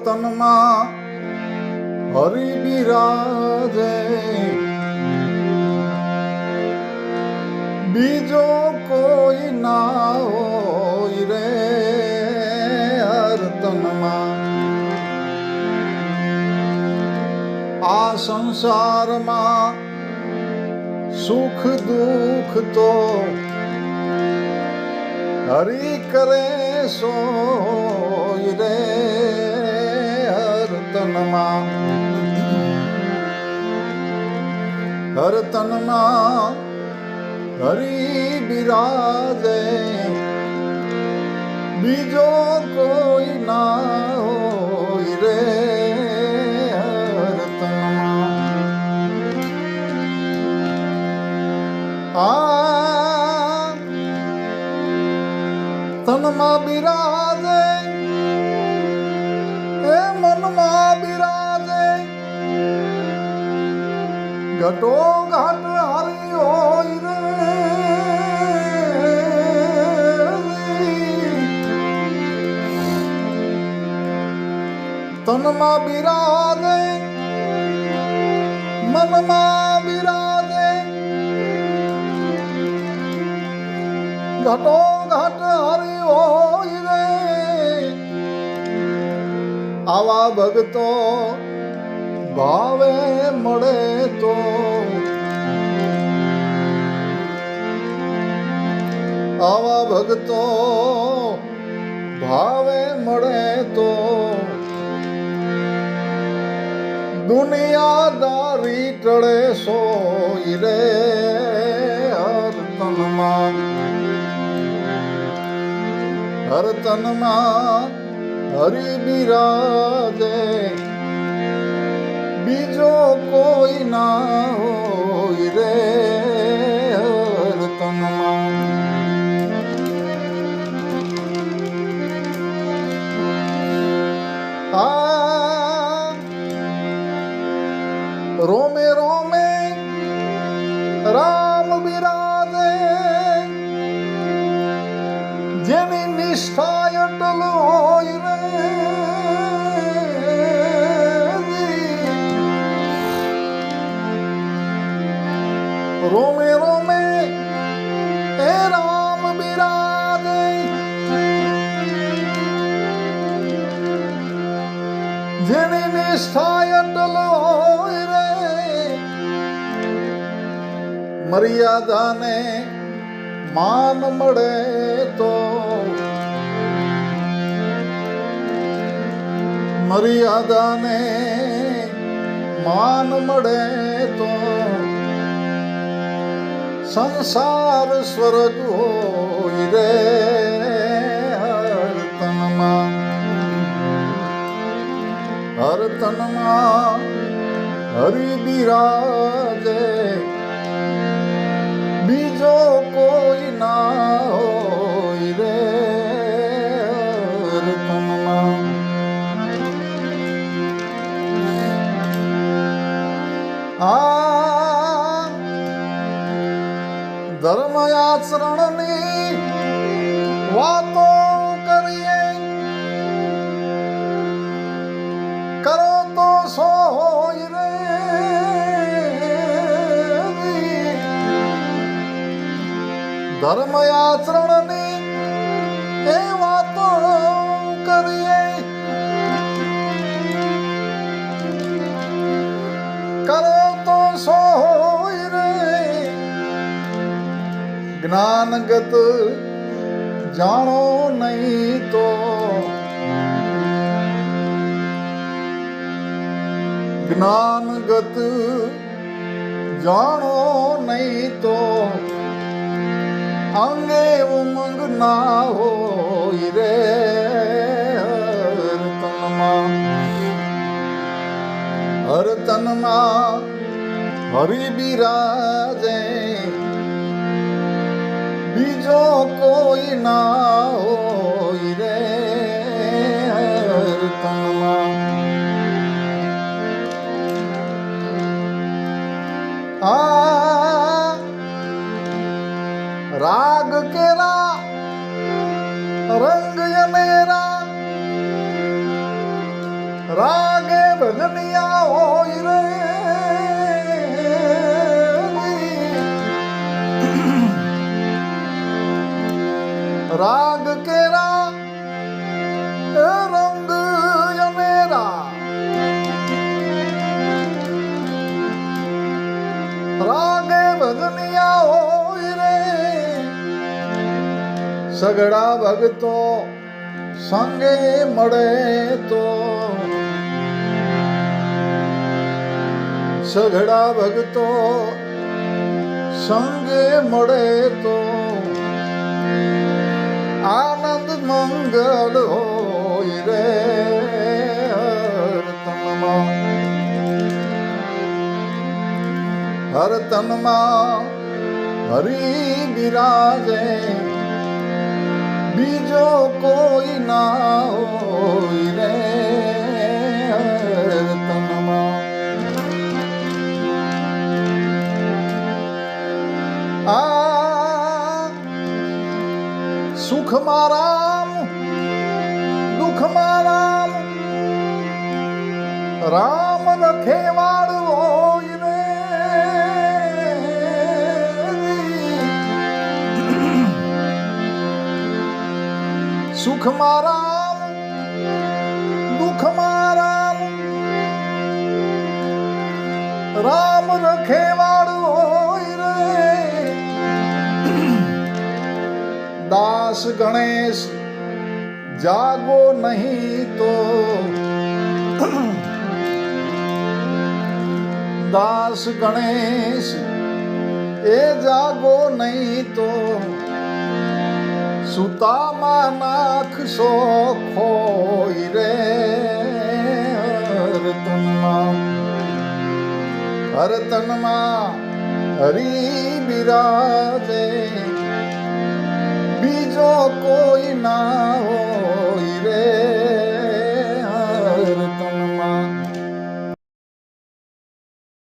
તનમાં હરિ બિરાજે, બીજો કોઈ ના હોય રે હર તનમાં. આ સંસારમાં સુખ દુઃખ તો હરિ કરે સોય રે હર તનમાં. હર તનમાં હરિ બિરાજે, બીજો કોઈ ના હોય રે હર તનમાં. આ તનમાં બિરાજે એ મનમાં બિરાજે, ઘટો ઘટ હરી હોય રે. તનમાં બિરાજે મનમાં બિરાજે, ઘટો ઘટ હરી હોય રે. આવા ભગતો ભાવે મળે તો, આવા ભગતો ભાવે મળે તો, દુનિયાદારી ટળે સોય રે હર તનમાં. હર તનમાં હરિ બિરાજે, બીજો કોઈ ના હોય રે હર તનમાં. આ રોમે રોમે રામ બિરાજે, જેની નિષ્ઠા અટલ હોય રે. રોમે રોમે એ રામ બિરાજે, જેની નિષ્ઠા અટલ હોય રે. મર્યાદાને માન મળે તો, મર્યાદાને માન મળે તો, સંસાર સ્વર્ગ હોય રે હર તનમાં. હર તનમાં હરિ બિરાજે, બીજો કોઈ ના હોય રે હર તનમાં. આ ધર્મ આચરણની વાતો કરીએ, કરો તો સો હોય રે. ધર્મ આચરણની એ વાતો કરીએ, કરો તો સો હોય રે. જ્ઞાનગત જાણો નહીં તો, જ્ઞાનગત જાણો નહીં તો, અંગે ઉમંગ ના હોય રે હર તનમાં. હર તનમાં હરિ બિરાજે, બીજો કોઈ ના હોય રે હર તનમાં. આ રાગ કેરા રંગ અનેરા, રાગે ભજનિયા હોય રે રાગ કેરા રંગ અનેરા રાગે ભજનિયા હોય રે સગડા ભગતો સંગે મળે તો સઘળા ભગતો સંગે મળે તો આનંદ મંગલ હોય રે હર તનમાં હરી બિરાજે બીજો કોઈ ના હોય રે હર તનમાં આ સુખમાં રામ દુઃખમાં રામ રામ રખેવાળ હોય રે સુખમાં રામ દુઃખમાં રામ રામ રખેવાળ હોય રે દાસ ગણેશ જાગો નહીં તો દાસ ગણેશ એ જાગો નહીં તો સુતામાં નાખશો ખોઈ રે હરતનમાં હરી બિરાજે બીજો કોઈ ના હોય